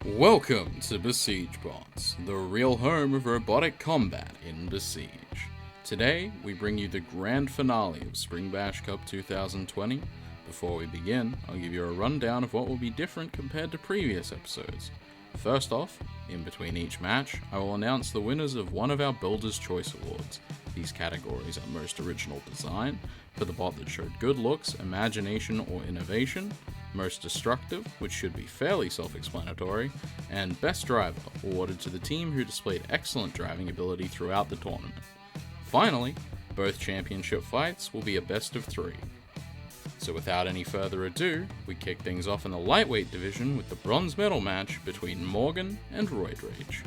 Welcome to Besiege Bots, the real home of robotic combat in Besiege. Today, we bring you the grand finale of Spring Bash Cup 2020. Before we begin, I'll give you a rundown of what will be different compared to previous episodes. First off, in between each match, I will announce the winners of one of our Builder's Choice Awards. These categories are Most Original Design, for the bot that showed good looks, imagination, or innovation, Most Destructive, which should be fairly self-explanatory, and Best Driver, awarded to the team who displayed excellent driving ability throughout the tournament. Finally, both championship fights will be a best of 3. So without any further ado, we kick things off in the lightweight division with the bronze medal match between Morgan and Roid.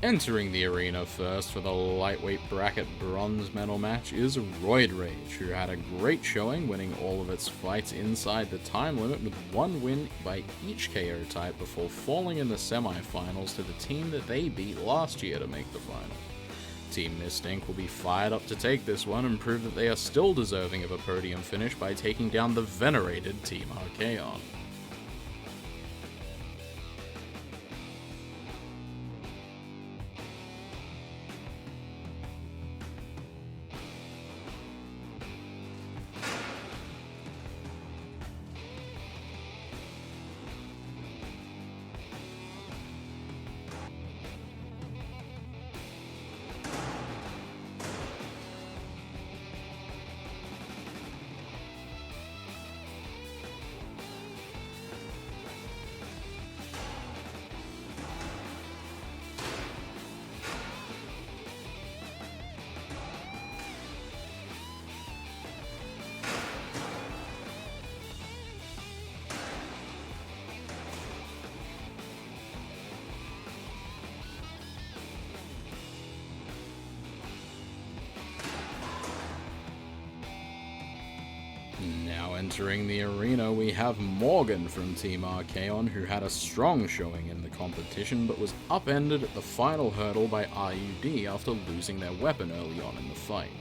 Entering the arena first for the lightweight bracket bronze medal match is Roid, who had a great showing, winning all of its fights inside the time limit with one win by each KO type before falling in the semi-finals to the team that they beat last year to make the final. Team Mist Inc. will be fired up to take this one and prove that they are still deserving of a podium finish by taking down the venerated Team Archaon. Now entering the arena, we have Morgan from Team Archaon, who had a strong showing in the competition but was upended at the final hurdle by RUD after losing their weapon early on in the fight.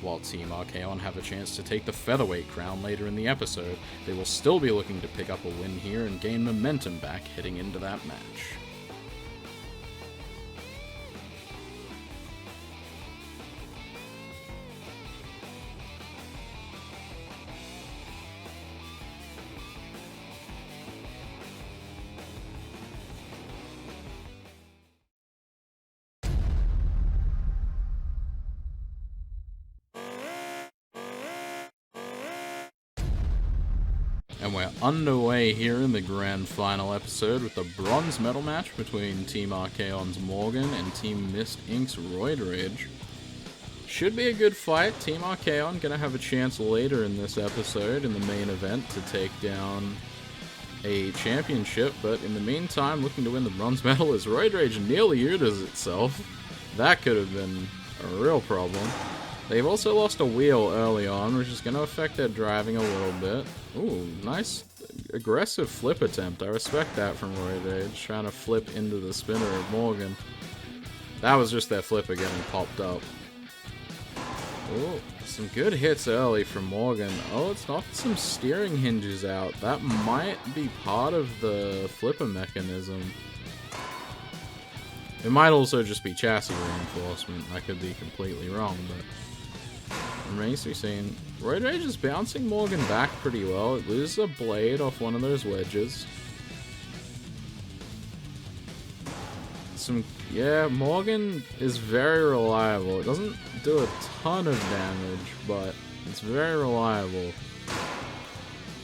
While Team Archaon have a chance to take the featherweight crown later in the episode, they will still be looking to pick up a win here and gain momentum back heading into that match. And we're underway here in the grand final episode with the bronze medal match between Team Archaon's Morgan and Team Mist Inc.'s Roid. Should be a good fight. Team Archaon gonna have a chance later in this episode in the main event to take down a championship, but in the meantime, looking to win the bronze medal is Roid nearly Udas itself. That could have been a real problem. They've also lost a wheel early on, which is going to affect their driving a little bit. Ooh, nice aggressive flip attempt. I respect that from Roid, trying to flip into the spinner of Morgan. That was just their flipper getting popped up. Ooh, some good hits early from Morgan. Oh, it's knocked some steering hinges out. That might be part of the flipper mechanism. It might also just be chassis reinforcement. I could be completely wrong, but remains to be seen. Roid is bouncing Morgan back pretty well. It loses a blade off one of those wedges. Yeah, Morgan is very reliable. It doesn't do a ton of damage, but It's very reliable.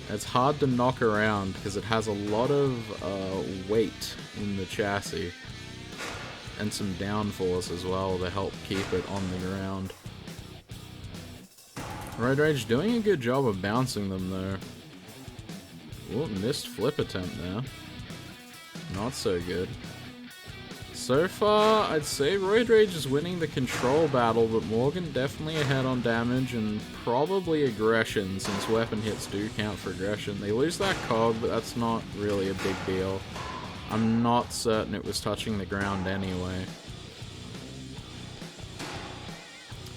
It's hard to knock around because it has a lot of weight in the chassis. And some downforce as well to help keep it on the ground. Roid Rage doing a good job of bouncing them though. Ooh, missed flip attempt there. Not so good. So far, I'd say Roid Rage is winning the control battle, but Morgan definitely ahead on damage and probably aggression, since weapon hits do count for aggression. They lose that cog, but that's not really a big deal. I'm not certain it was touching the ground anyway.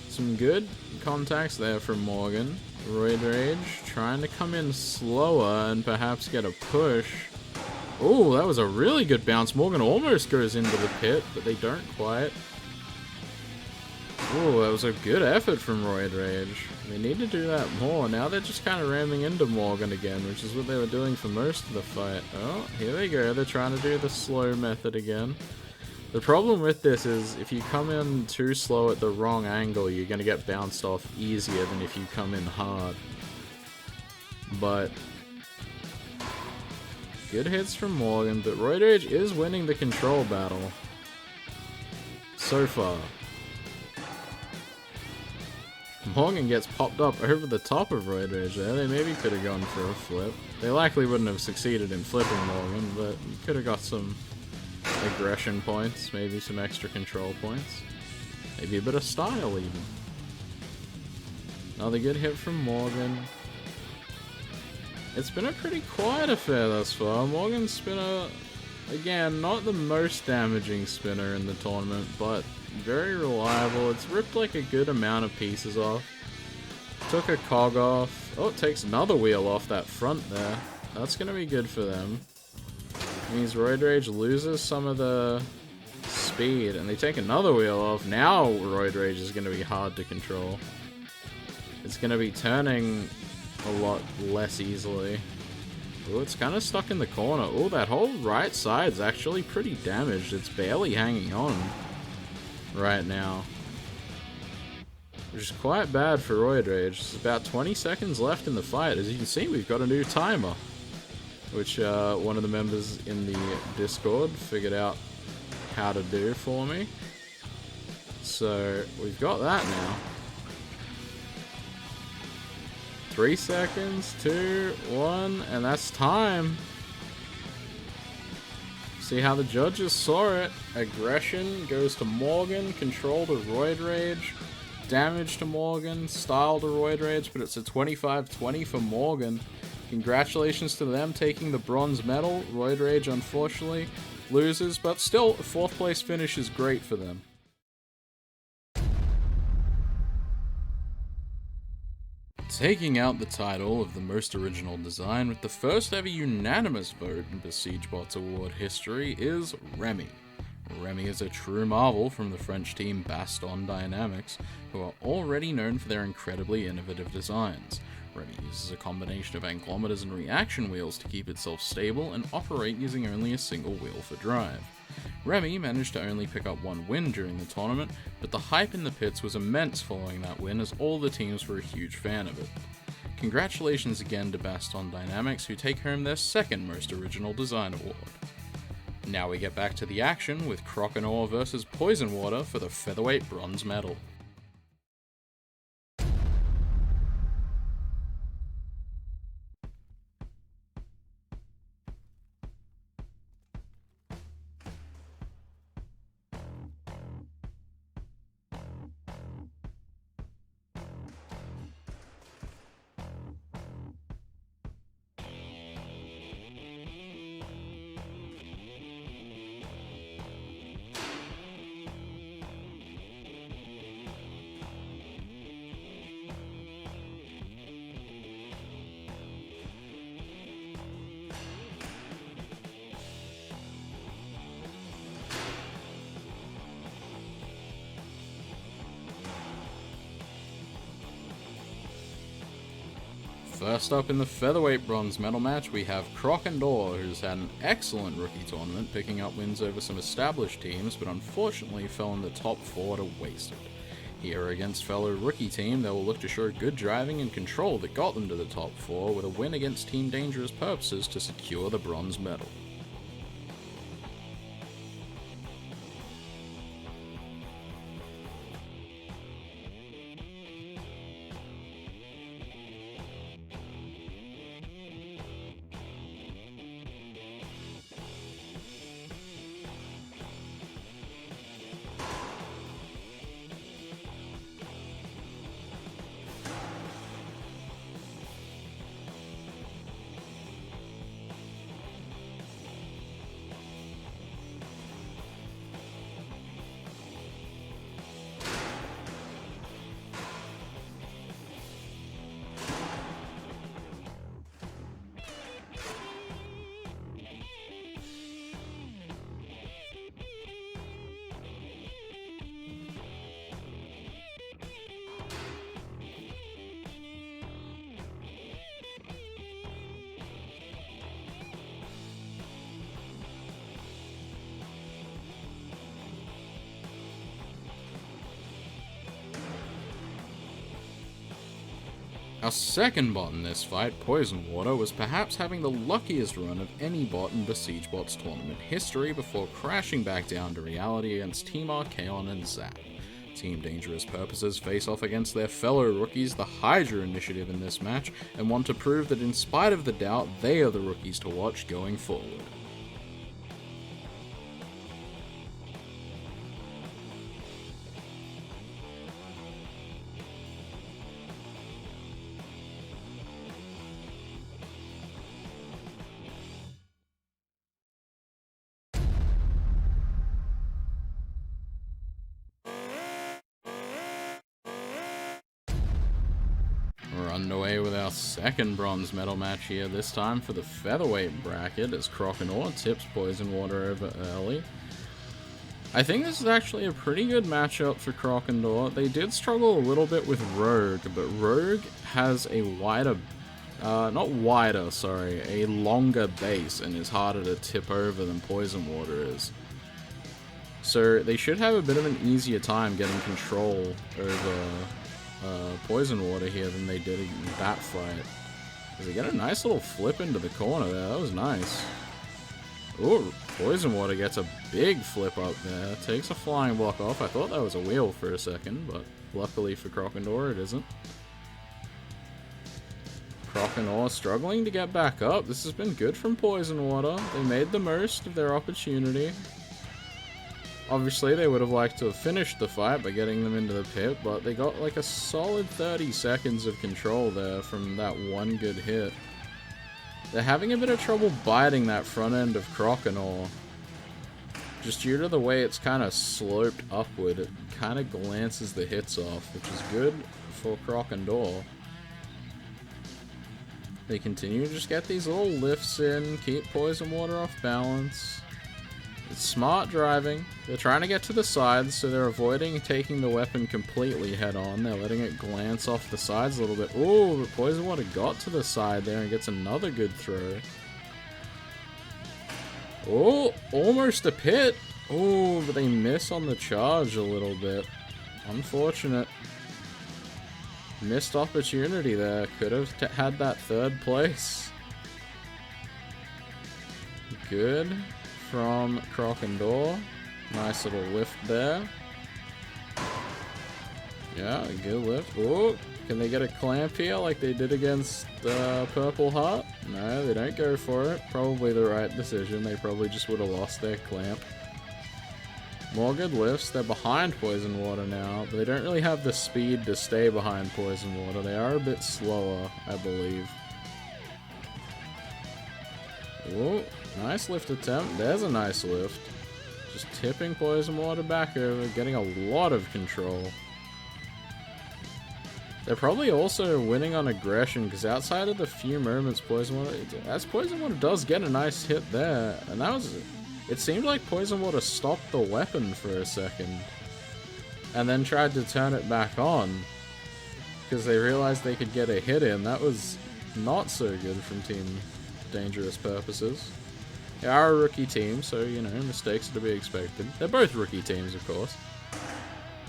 Some good contacts there from Morgan. Roid Rage trying to come in slower and perhaps get a push. Oh, that was a really good bounce. Morgan almost goes into the pit, but they don't quite. Oh, that was a good effort from Roid Rage. They need to do that more. Now they're just kind of ramming into Morgan again, which is what they were doing for most of the fight. Oh, here they go. They're trying to do the slow method again. The problem with this is if you come in too slow at the wrong angle, you're going to get bounced off easier than if you come in hard. But good hits from Morgan, but Roid Rage is winning the control battle. So far. Morgan gets popped up over the top of Roid Rage there. They maybe could have gone for a flip. They likely wouldn't have succeeded in flipping Morgan, but you could have got some aggression points, maybe some extra control points. Maybe a bit of style even. Another good hit from Morgan. It's been a pretty quiet affair thus far. Morgan's been again, not the most damaging spinner in the tournament, but very reliable. It's ripped like a good amount of pieces off. Took a cog off. Oh, it takes another wheel off that front there. That's going to be good for them. It means Roid Rage loses some of the speed, and they take another wheel off. Now Roid Rage is going to be hard to control. It's going to be turning a lot less easily. Oh, it's kind of stuck in the corner. Oh, that whole right side's actually pretty damaged. It's barely hanging on right now, which is quite bad for Roid Rage. There's about 20 seconds left in the fight. As you can see, we've got a new timer, which one of the members in the Discord figured out how to do for me. So we've got that now. 3 seconds, 2, 1, and that's time. See how the judges saw it. Aggression goes to Morgan, control to Roid Rage, damage to Morgan, style to Roid Rage, but it's a 25-20 for Morgan. Congratulations to them taking the bronze medal. Roid Rage unfortunately loses, but still, a 4th place finish is great for them. Taking out the title of the most original design with the first ever unanimous vote in Besiege Bots Award history is Remy. Remy is a true marvel from the French team Baston Dynamics, who are already known for their incredibly innovative designs. Remy uses a combination of anklometers and reaction wheels to keep itself stable and operate using only a single wheel for drive. Remy managed to only pick up 1 win during the tournament, but the hype in the pits was immense following that win as all the teams were a huge fan of it. Congratulations again to Baston Dynamics, who take home their 2nd most original design award. Now we get back to the action with Croc versus Poison Water for the featherweight bronze medal. First up in the featherweight bronze medal match, we have Croc who's had an excellent rookie tournament, picking up wins over some established teams, but unfortunately fell in the top 4 to Wasted. Here against fellow rookie team, they will look to show good driving and control that got them to the top 4 with a win against Team Dangerous Purposes to secure the bronze medal. Our second bot in this fight, Poison Water, was perhaps having the luckiest run of any bot in Besiege Bot's tournament history before crashing back down to reality against Team Archaon and Zap. Team Dangerous Purposes face off against their fellow rookies, the Hydra Initiative, in this match, and want to prove that in spite of the doubt, they are the rookies to watch going forward. We're underway with our second bronze medal match here, this time for the featherweight bracket, as Croc tips Poison Water over early. I think this is actually a pretty good matchup for Croc. They did struggle a little bit with Rogue, but Rogue has a a longer base and is harder to tip over than Poison Water is. So they should have a bit of an easier time getting control over Poison Water here than they did in that fight. They get a nice little flip into the corner there. That was nice. Ooh, Poison Water gets a big flip up there. Takes a flying block off. I thought that was a wheel for a second, but luckily for Croc it isn't. Croc struggling to get back up. This has been good from Poison Water. They made the most of their opportunity. Obviously, they would have liked to have finished the fight by getting them into the pit, but they got like a solid 30 seconds of control there from that one good hit. They're having a bit of trouble biting that front end of Croc, just due to the way it's kind of sloped upward. It kind of glances the hits off, which is good for Croc. They continue to just get these little lifts in, keep Poison Water off balance. It's smart driving. They're trying to get to the sides, so they're avoiding taking the weapon completely head on. They're letting it glance off the sides a little bit. Ooh, but Poison Water got to the side there and gets another good throw. Oh, almost a pit. Oh, but they miss on the charge a little bit. Unfortunate. Missed opportunity there. Could have had that third place. Good from Croc. Nice little lift there. Yeah, a good lift. Oh, can they get a clamp here like they did against Purple Heart? No, they don't go for it. Probably the right decision. They probably just would have lost their clamp. More good lifts. They're behind Poison Water now, but they don't really have the speed to stay behind Poison Water. They are a bit slower, I believe. Oh, nice lift attempt. There's a nice lift. Just tipping Poison Water back over, getting a lot of control. They're probably also winning on aggression, because outside of the few moments Poison Water does get a nice hit there, and that was... It seemed like Poison Water stopped the weapon for a second, and then tried to turn it back on, because they realized they could get a hit in. That was not so good from Team Dangerous Purposes. They are a rookie team, so, you know, mistakes are to be expected. They're both rookie teams, of course.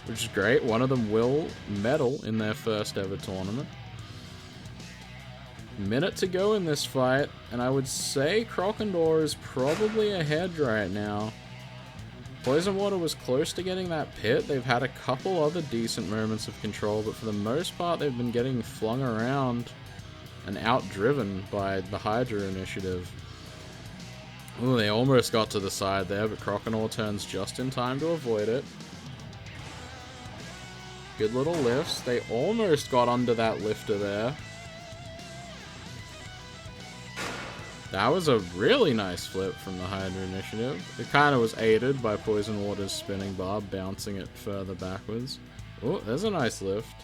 which is great. One of them will medal in their first ever tournament. Minute to go in this fight, and I would say Croc is probably ahead right now. Poison Water was close to getting that pit. They've had a couple other decent moments of control, but for the most part they've been getting flung around and outdriven by the Hydra initiative. Ooh, they almost got to the side there, but Croc turns just in time to avoid it. Good little lifts. They almost got under that lifter there. That was a really nice flip from the Hydra initiative. It kind of was aided by Poison Water's spinning bar, bouncing it further backwards. Oh, there's a nice lift.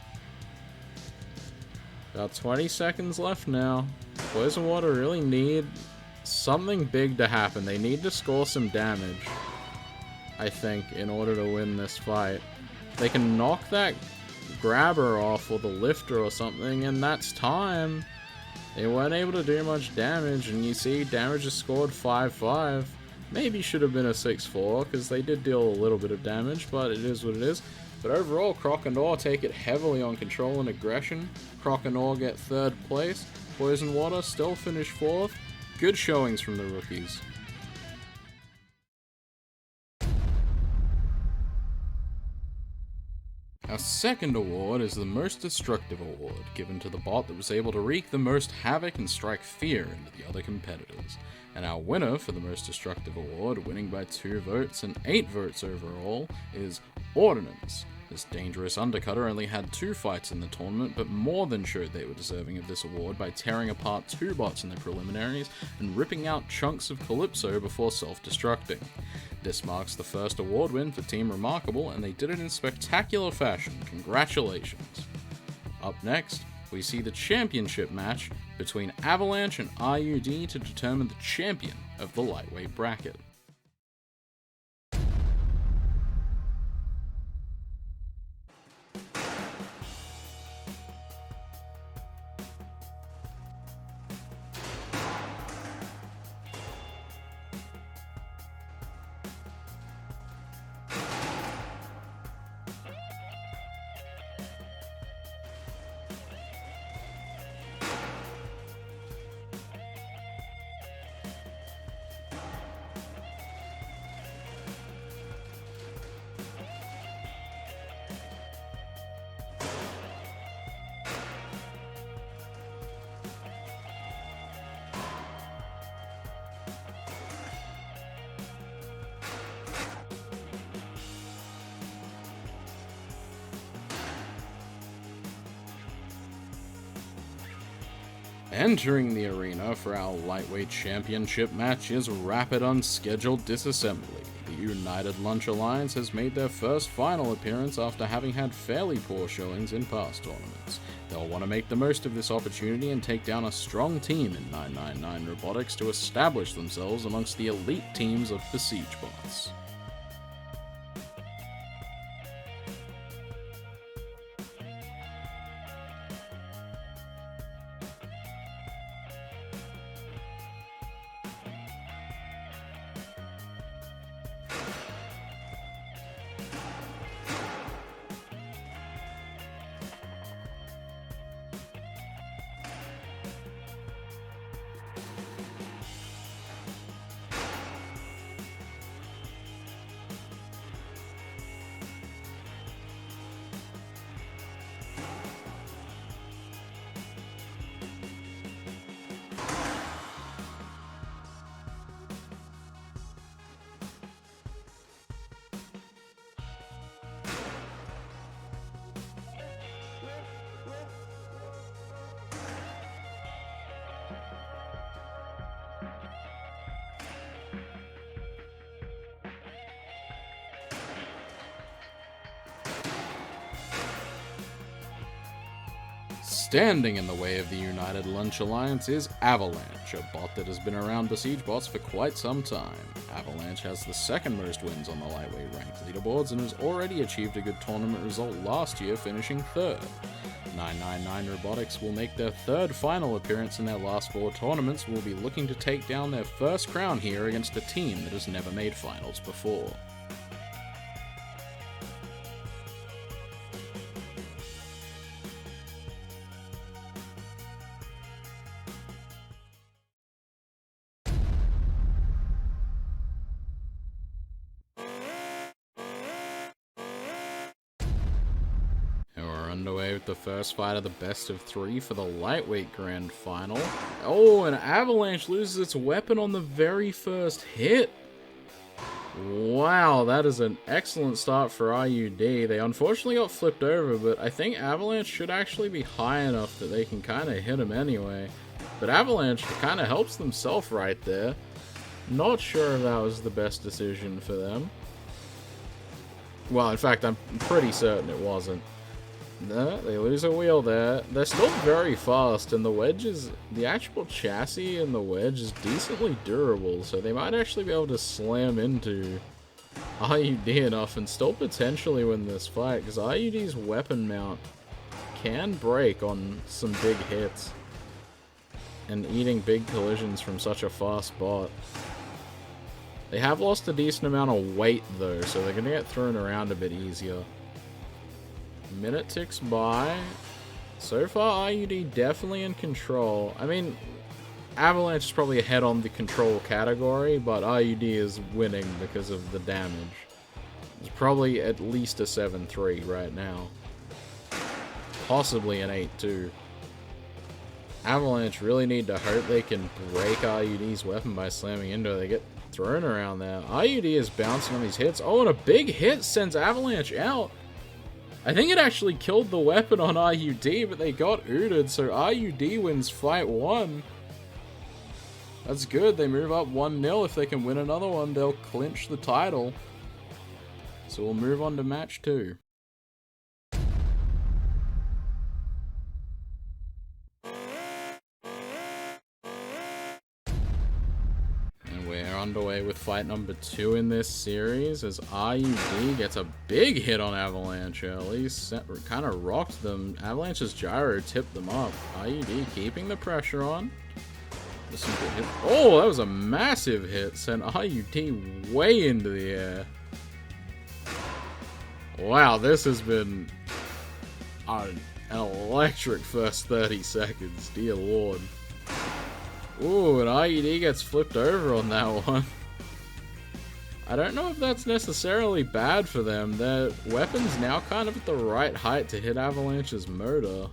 About 20 seconds left now. Poison Water really need something big to happen. They need to score some damage, I think, in order to win this fight. They can knock that grabber off or the lifter or something, and that's time. They weren't able to do much damage, and you see damage is scored 5-5. Maybe should have been a 6-4, because they did deal a little bit of damage, but it is what it is. But overall, Croc take it heavily on control and aggression. Croc get 3rd place. Poison Water still finish 4th. Good showings from the rookies. Our second award is the Most Destructive Award, given to the bot that was able to wreak the most havoc and strike fear into the other competitors. And our winner for the Most Destructive Award, winning by 2 votes and 8 votes overall, is Ordnance. This dangerous undercutter only had 2 fights in the tournament, but more than showed they were deserving of this award by tearing apart 2 bots in the preliminaries and ripping out chunks of Calypso before self-destructing. This marks the first award win for Team Remarkable, and they did it in spectacular fashion. Congratulations. Up next, we see the championship match between Avalanche and RUD to determine the champion of the lightweight bracket. Entering the arena for our lightweight championship match is Rapid Unscheduled Disassembly. The United Lunch Alliance has made their first final appearance after having had fairly poor showings in past tournaments. They'll want to make the most of this opportunity and take down a strong team in 999 Robotics to establish themselves amongst the elite teams of Besiege bots. Standing in the way of the United Lunch Alliance is Avalanche, a bot that has been around Besiege bots for quite some time. Avalanche has the second most wins on the lightweight ranked leaderboards and has already achieved a good tournament result last year, finishing 3rd. 999 Robotics will make their 3rd final appearance in their last 4 tournaments and will be looking to take down their first crown here against a team that has never made finals before. underway with the first fight of the best of 3 for the lightweight grand final. Oh, and Avalanche loses its weapon on the very first hit. Wow, that is an excellent start for RUD. They unfortunately got flipped over, but I think Avalanche should actually be high enough that they can kind of hit him anyway. But Avalanche kind of helps themselves right there. Not sure if that was the best decision for them. Well, in fact, I'm pretty certain it wasn't. No, they lose a wheel there. They're still very fast, and the wedge is... the actual chassis in the wedge is decently durable, so they might actually be able to slam into RUD enough and still potentially win this fight, because RUD's weapon mount can break on some big hits and eating big collisions from such a fast bot. They have lost a decent amount of weight, though, so they're going to get thrown around a bit easier. Minute ticks by. So far, RUD definitely in control. I mean, Avalanche is probably ahead on the control category, but RUD is winning because of the damage. It's probably at least a 7-3 right now. Possibly an 8-2. Avalanche really need to hope they can break RUD's weapon by slamming into it. They get thrown around there. RUD is bouncing on these hits. Oh, and a big hit sends Avalanche out. I think it actually killed the weapon on RUD, but they got ooted, so RUD wins fight 1. That's good. They move up 1-0. If they can win another one, they'll clinch the title. So we'll move on to match 2. Underway with fight number 2 in this series as RUD gets a big hit on Avalanche early, kind of rocked them. Avalanche's gyro tipped them up. RUD keeping the pressure on. Some good hit. Oh, that was a massive hit, sent RUD way into the air. Wow, this has been an electric first 30 seconds, dear lord. Ooh, and RUD gets flipped over on that one. I don't know if that's necessarily bad for them. Their weapon's now kind of at the right height to hit Avalanche's motor.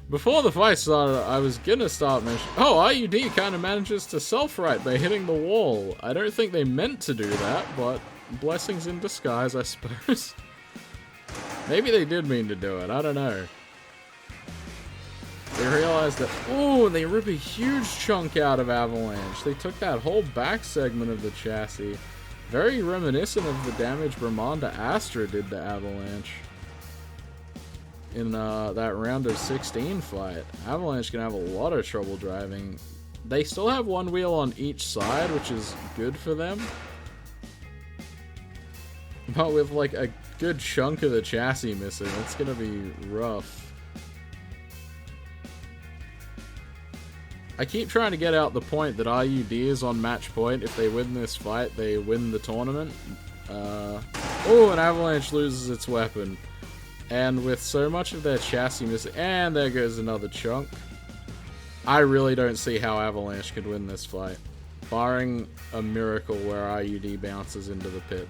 Before the fight started, I was gonna start mentioning... Oh, RUD kind of manages to self-right by hitting the wall. I don't think they meant to do that, but blessings in disguise, I suppose. Maybe they did mean to do it, I don't know. They realized that, oh, they rip a huge chunk out of Avalanche. They took that whole back segment of the chassis. Very reminiscent of the damage Brahmanda Astra did to Avalanche in that round of 16 fight. Avalanche can have a lot of trouble driving. They still have one wheel on each side, which is good for them. But with like a good chunk of the chassis missing, it's gonna be rough. I keep trying to get out the point that RUD is on match point. If they win this fight, they win the tournament. Oh, and Avalanche loses its weapon. And with so much of their chassis missing, and there goes another chunk. I really don't see how Avalanche could win this fight, barring a miracle where RUD bounces into the pit.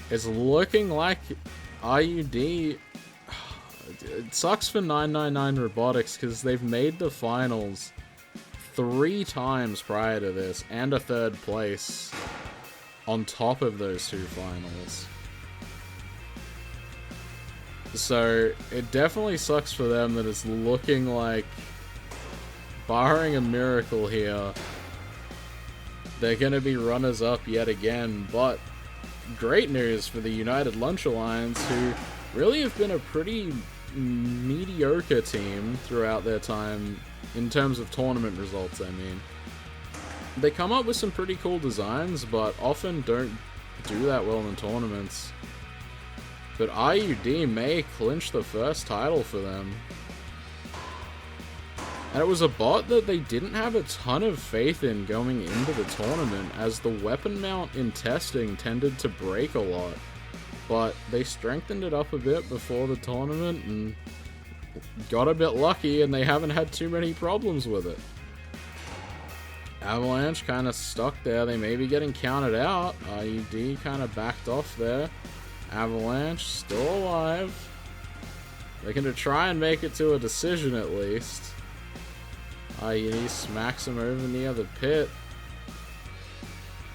It's looking like RUD... It sucks for 999 Robotics because they've made the finals 3 times prior to this, and a 3rd place on top of those 2 finals. So it definitely sucks for them that it's looking like, barring a miracle here, they're going to be runners-up yet again. But great news for the United Lunch Alliance, who really have been a pretty mediocre team throughout their time in terms of tournament results. I mean, they come up with some pretty cool designs, but often don't do that well in tournaments. But RUD may clinch the first title for them. And it was a bot that they didn't have a ton of faith in going into the tournament, as the weapon mount in testing tended to break a lot. But they strengthened it up a bit before the tournament and got a bit lucky, and they haven't had too many problems with it. Avalanche kind of stuck there. They may be getting counted out. RUD kind of backed off there. Avalanche still alive. They're going to try and make it to a decision at least. RUD smacks him over near the pit.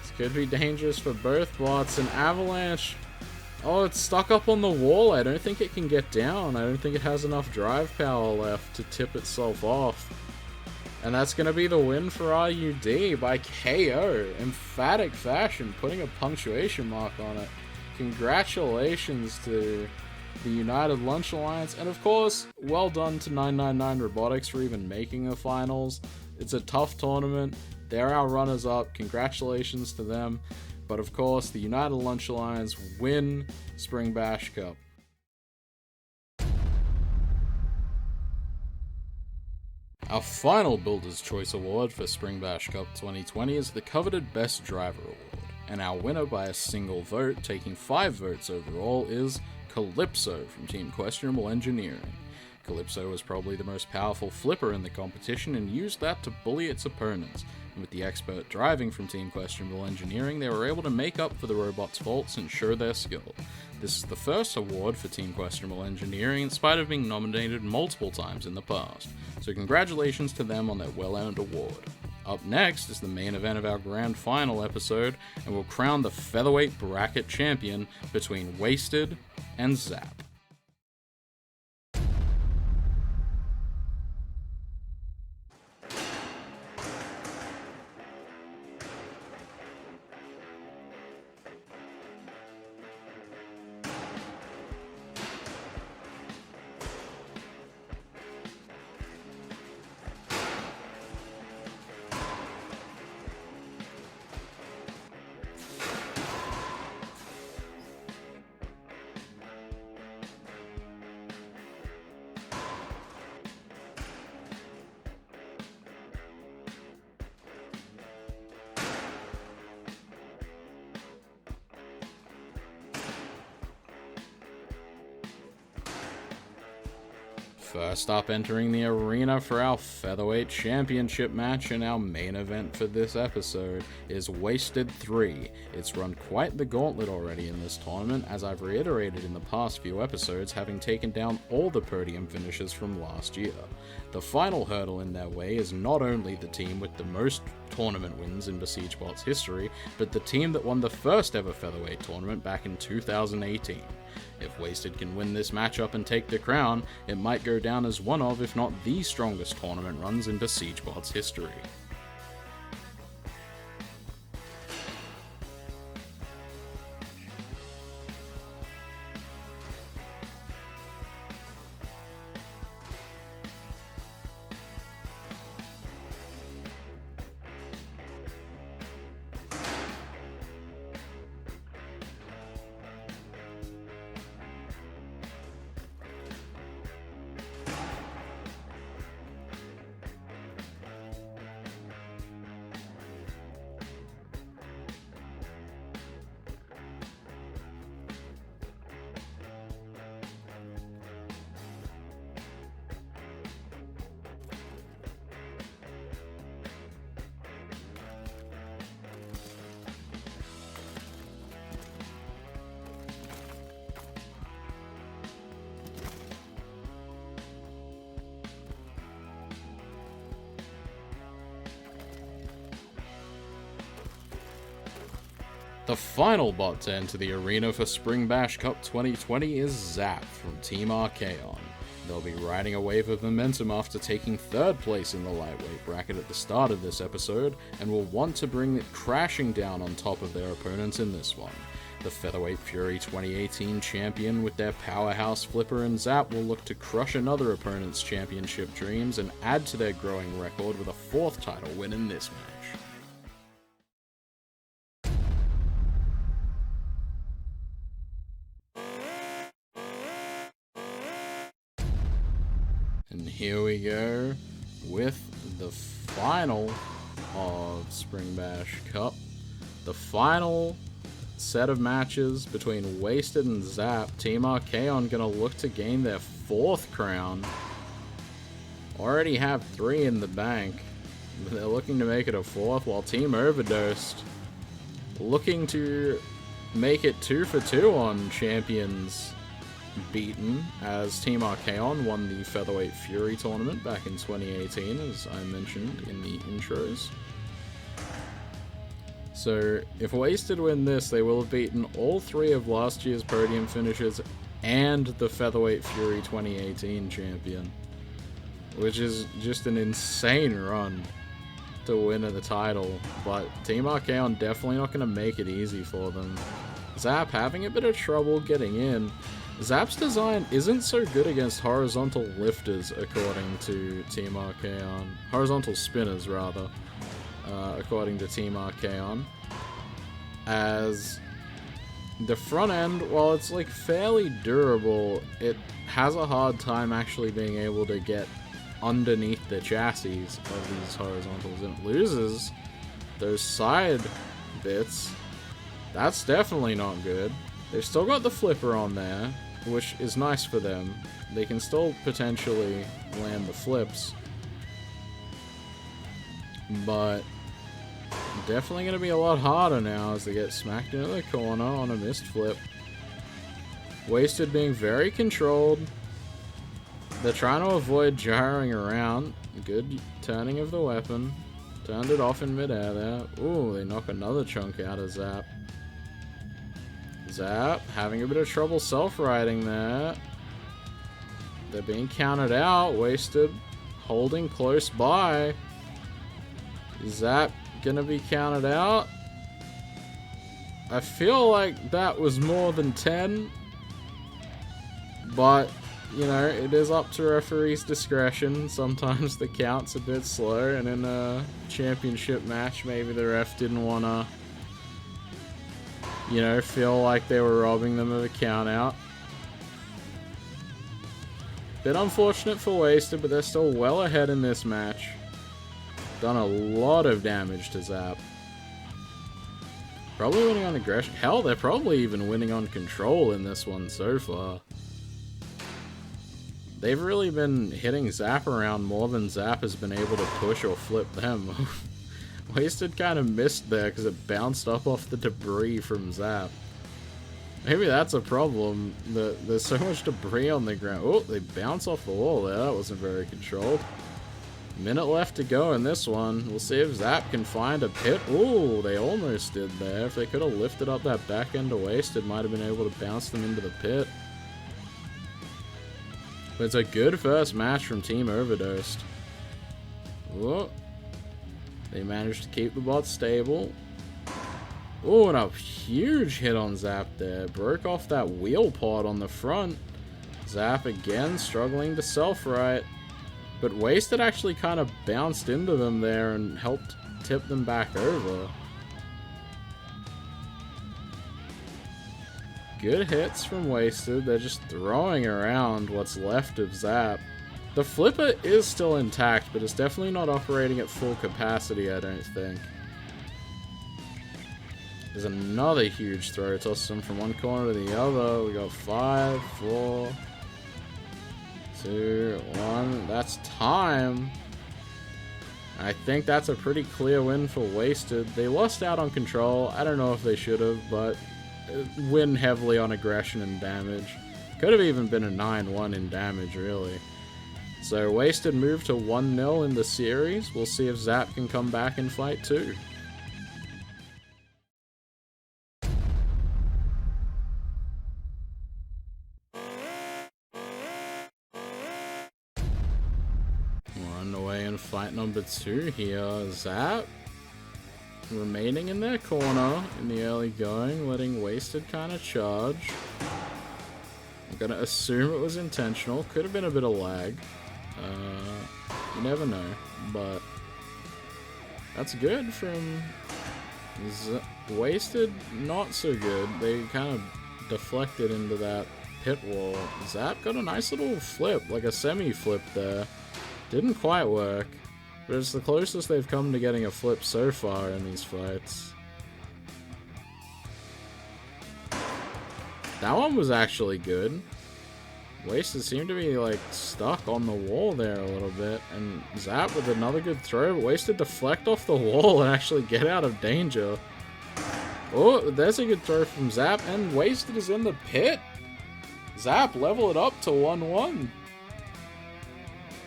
This could be dangerous for both bots. And Avalanche, oh, it's stuck up on the wall. I don't think it can get down. I don't think it has enough drive power left to tip itself off. And that's going to be the win for RUD by KO. Emphatic fashion, putting a punctuation mark on it. Congratulations to the United Lunch Alliance. And of course, well done to 999 Robotics for even making the finals. It's a tough tournament. They're our runners-up. Congratulations to them. But of course, the United Lunch Alliance win Spring Bash Cup. Our final Builder's Choice Award for Spring Bash Cup 2020 is the coveted Best Driver Award, and our winner by a single vote, taking 5 votes overall, is Calypso from Team Questionable Engineering. Calypso was probably the most powerful flipper in the competition and used that to bully its opponents, and with the expert driving from Team Questionable Engineering, they were able to make up for the robot's faults and show their skill. This is the first award for Team Questionable Engineering in spite of being nominated multiple times in the past, so congratulations to them on their well-earned award. Up next is the main event of our grand final episode, and we'll crown the featherweight bracket champion between Wasted and Zap. First up, entering the arena for our Featherweight Championship match and our main event for this episode is Wasted 3. It's run quite the gauntlet already in this tournament, as I've reiterated in the past few episodes, having taken down all the podium finishes from last year. The final hurdle in their way is not only the team with the most tournament wins in Besiege Bot's history, but the team that won the first ever Featherweight tournament back in 2018. If Wasted can win this matchup and take the crown, it might go down as one of, if not the strongest tournament runs in Besiege Bot's history. The final bot to enter the arena for Spring Bash Cup 2020 is Zap from Team Archaon. They'll be riding a wave of momentum after taking 3rd place in the lightweight bracket at the start of this episode, and will want to bring it crashing down on top of their opponents in this one. The Featherweight Fury 2018 champion with their powerhouse flipper and Zap will look to crush another opponent's championship dreams and add to their growing record with a 4th title win in this match. And here we go with the final of Spring Bash Cup. The final set of matches between Wasted and Zap. Team Archaon gonna look to gain their 4th crown. Already have 3 in the bank. But they're looking to make it a 4th, while Team Overdosed looking to make it 2 for 2 on champions beaten, as Team Archaon won the Featherweight Fury tournament back in 2018, as I mentioned in the intros. So if Wasted win this, they will have beaten all 3 of last year's podium finishers and the Featherweight Fury 2018 champion, which is just an insane run to win at the title. But Team Archaon definitely not going to make it easy for them. Zap having a bit of trouble getting in. Zap's design isn't so good against horizontal lifters, according to Team Archaon. Horizontal spinners, rather, according to Team Archaon. As the front end, while it's like fairly durable, it has a hard time actually being able to get underneath the chassis of these horizontals, and it loses those side bits. That's definitely not good. They've still got the flipper on there, which is nice for them. They can still potentially land the flips, but definitely going to be a lot harder now as they get smacked into the corner on a missed flip. Wasted being very controlled. They're trying to avoid gyring around. Good turning of the weapon. Turned it off in midair there. Ooh, they knock another chunk out of Zap. Zap having a bit of trouble self-riding there. They're being counted out. Wasted holding close by. Zap gonna be counted out. I feel like that was more than 10, but you know, it is up to referee's discretion. Sometimes the count's a bit slow, and in a championship match, maybe the ref didn't want to, you know, feel like they were robbing them of a count out. Bit unfortunate for Wasted, but they're still well ahead in this match. Done a lot of damage to Zap. Probably winning on aggression. Hell, they're probably even winning on control in this one so far. They've really been hitting Zap around more than Zap has been able to push or flip them. Wasted kind of missed there because it bounced up off the debris from Zap. Maybe that's a problem. There's so much debris on the ground. Oh, they bounce off the wall there. That wasn't very controlled. Minute left to go in this one. We'll see if Zap can find a pit. Ooh, they almost did there. If they could have lifted up that back end of Wasted, might have been able to bounce them into the pit. But it's a good first match from Team Overdosed. Whoa. They managed to keep the bot stable. Oh, and a huge hit on Zap there. Broke off that wheel pod on the front. Zap again struggling to self-right. But Wasted actually kind of bounced into them there and helped tip them back over. Good hits from Wasted. They're just throwing around what's left of Zap. The flipper is still intact, but it's definitely not operating at full capacity, I don't think. There's another huge throw. Tosses them from one corner to the other. We got 5, 4, 2, 1. That's time. I think that's a pretty clear win for Wasted. They lost out on control. I don't know if they should have, but win heavily on aggression and damage. Could have even been a 9-1 in damage, really. So Wasted moved to 1-0 in the series. We'll see if Zap can come back in fight 2. We're underway in fight number 2 here. Zap remaining in their corner in the early going, letting Wasted kind of charge. I'm gonna assume it was intentional. Could have been a bit of lag. You never know, but that's good from Wasted. Not so good. They kind of deflected into that pit wall. Zap got a nice little flip, like a semi-flip there. Didn't quite work, but it's the closest they've come to getting a flip so far in these fights. That one was actually good. Wasted seemed to be, like, stuck on the wall there a little bit. And Zap with another good throw, but Wasted deflect off the wall and actually get out of danger. Oh, there's a good throw from Zap, and Wasted is in the pit. Zap level it up to 1-1.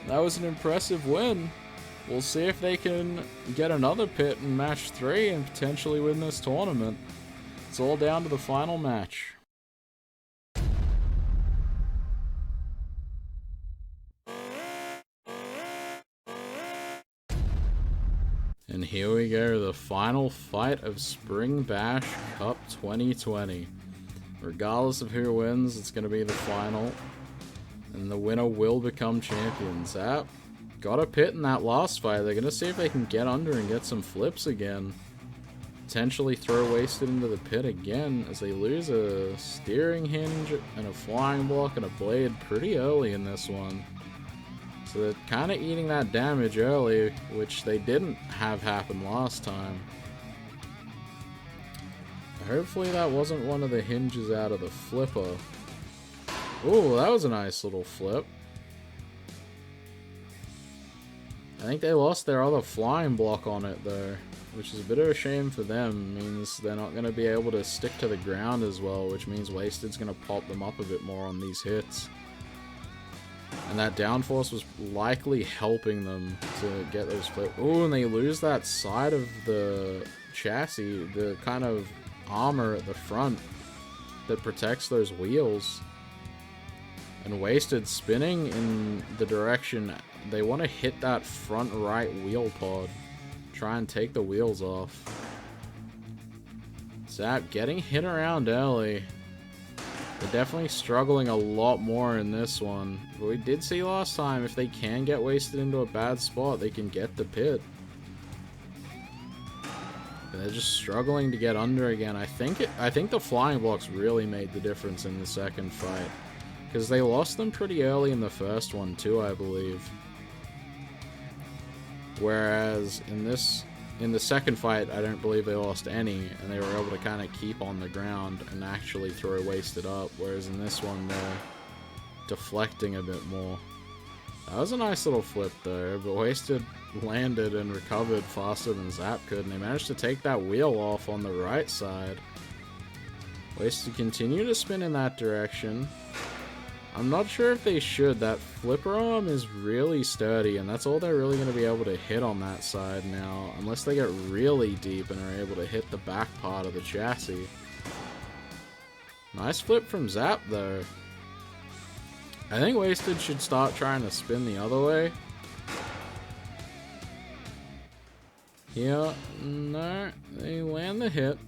That was an impressive win. We'll see if they can get another pit in match 3 and potentially win this tournament. It's all down to the final match. And here we go, the final fight of Spring Bash Cup 2020. Regardless of who wins, it's going to be the final. And the winner will become champion. Zap got a pit in that last fight. They're going to see if they can get under and get some flips again. Potentially throw Wasted into the pit again as they lose a steering hinge and a flying block and a blade pretty early in this one. So they're kind of eating that damage early, which they didn't have happen last time. Hopefully that wasn't one of the hinges out of the flipper. Ooh, that was a nice little flip. I think they lost their other flying block on it though, which is a bit of a shame for them. It means they're not going to be able to stick to the ground as well, which means Wasted's going to pop them up a bit more on these hits. And that downforce was likely helping them to get those flips. Ooh, and they lose that side of the chassis, the kind of armor at the front that protects those wheels. And Wasted spinning in the direction they want to hit that front right wheel pod. Try and take the wheels off. Zap getting hit around early. They're definitely struggling a lot more in this one. But we did see last time, if they can get Wasted into a bad spot, they can get the pit. But they're just struggling to get under again. I think the flying blocks really made the difference in the second fight. Because they lost them pretty early in the first one too, I believe. Whereas in the second fight, I don't believe they lost any, and they were able to kind of keep on the ground and actually throw Wasted up, whereas in this one, they're deflecting a bit more. That was a nice little flip though, but Wasted landed and recovered faster than Zap could, and they managed to take that wheel off on the right side. Wasted continue to spin in that direction. I'm not sure if they should. That flipper arm is really sturdy, and that's all they're really going to be able to hit on that side now, unless they get really deep and are able to hit the back part of the chassis. Nice flip from Zap, though. I think Wasted should start trying to spin the other way. Yeah, no, they land the hit.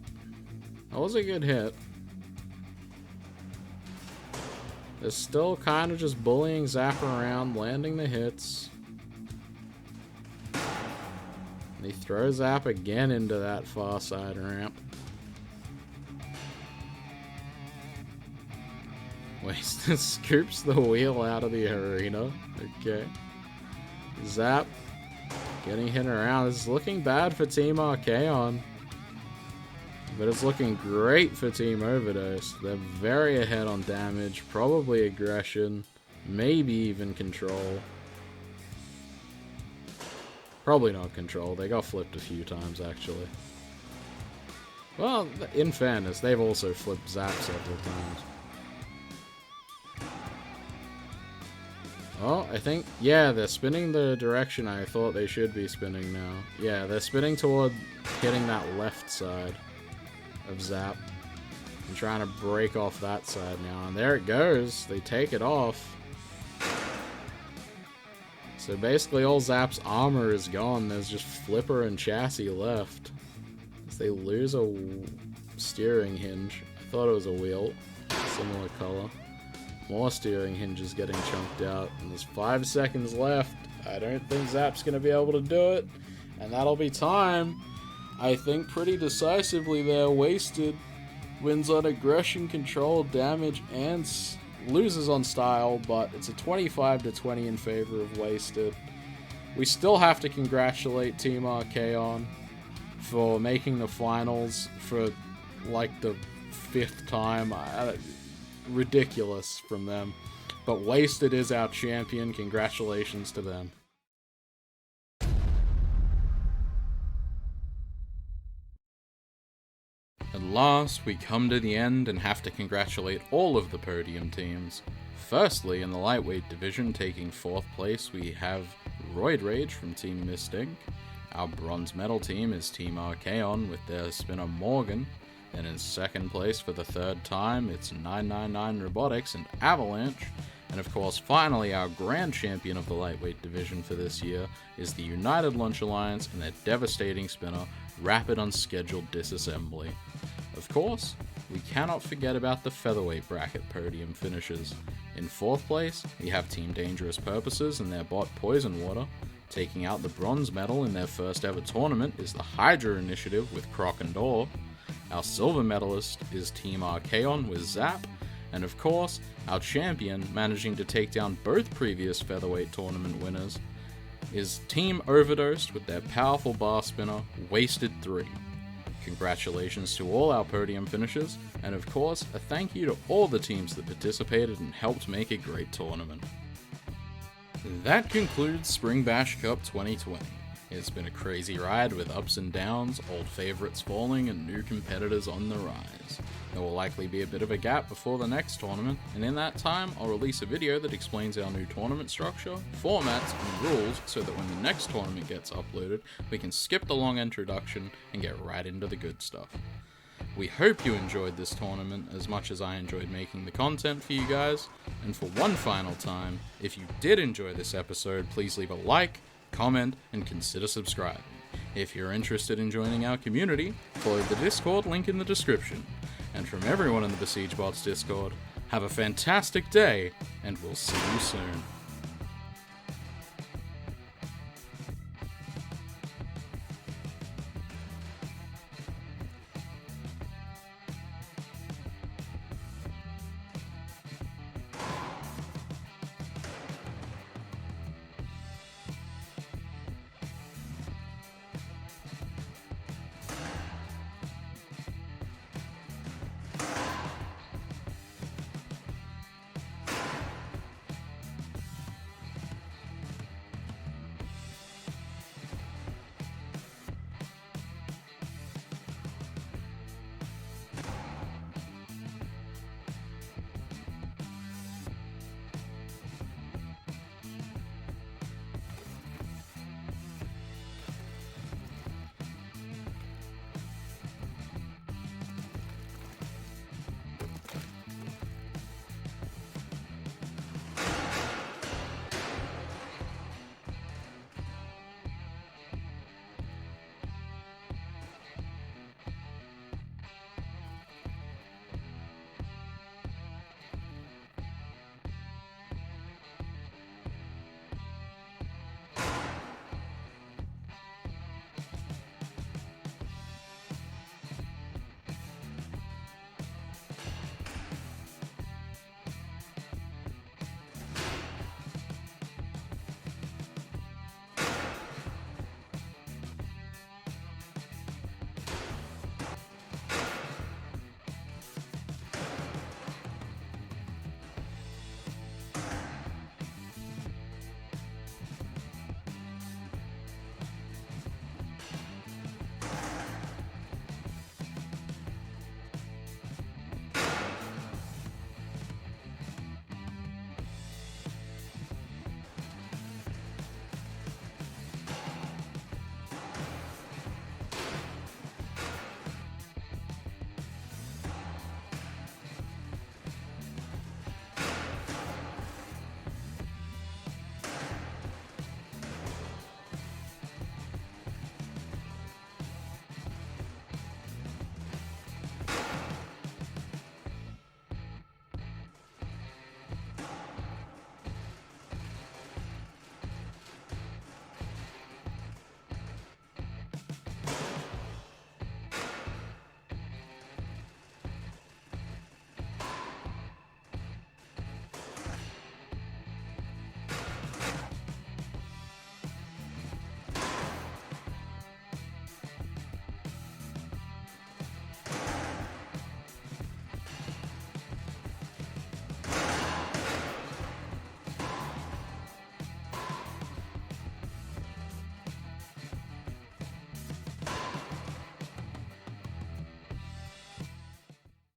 That was a good hit. They're still kind of just bullying Zap around, landing the hits. They throw Zap again into that far side ramp. Wasted scoops the wheel out of the arena. Okay. Zap getting hit around. This is looking bad for Team Archaon. But it's looking great for Team Overdose. They're very ahead on damage, probably aggression, maybe even control. Probably not control. They got flipped a few times, actually. Well, in fairness, they've also flipped Zap several times. Oh, I think, yeah, they're spinning the direction I thought they should be spinning now. Yeah, they're spinning toward hitting that left side of Zap and trying to break off that side now, and there it goes. They take it off. So basically all Zap's armor is gone. There's just flipper and chassis left as they lose a steering hinge. I thought it was a wheel, similar color. More steering hinges getting chunked out, and there's 5 seconds left. I don't think Zap's gonna be able to do it, and that'll be time. I think pretty decisively there. Wasted wins on aggression, control, damage, and loses on style, but it's a 25-20 in favor of Wasted. We still have to congratulate Team Archaon for making the finals for like the 5th time. Ridiculous from them. But Wasted is our champion. Congratulations to them. At last, we come to the end and have to congratulate all of the podium teams. Firstly, in the lightweight division, taking 4th place, we have Roid from Team Mist Inc. Our bronze medal team is Team Archaon with their spinner Morgan. Then in 2nd place for the 3rd time, it's 999 Robotics and Avalanche. And of course, finally, our grand champion of the lightweight division for this year is the United Launch Alliance and their devastating spinner, Rapid Unscheduled Disassembly. Of course, we cannot forget about the featherweight bracket podium finishes. In 4th place, we have Team Dangerous Purposes and their bot Poison Water. Taking out the bronze medal in their first ever tournament is the Hydra Initiative with Croc and Door. Our silver medalist is Team Archaon with Zap. And of course, our champion, managing to take down both previous featherweight tournament winners, is Team Overdosed with their powerful bar spinner, Wasted 3. Congratulations to all our podium finishers, and of course, a thank you to all the teams that participated and helped make a great tournament. That concludes Spring Bash Cup 2020. It's been a crazy ride with ups and downs, old favorites falling, and new competitors on the rise. There will likely be a bit of a gap before the next tournament, and in that time, I'll release a video that explains our new tournament structure, formats, and rules so that when the next tournament gets uploaded, we can skip the long introduction and get right into the good stuff. We hope you enjoyed this tournament as much as I enjoyed making the content for you guys, and for one final time, if you did enjoy this episode, please leave a like, comment, and consider subscribing. If you're interested in joining our community, follow the Discord link in the description. And from everyone in the Besiege Bots Discord, have a fantastic day, and we'll see you soon.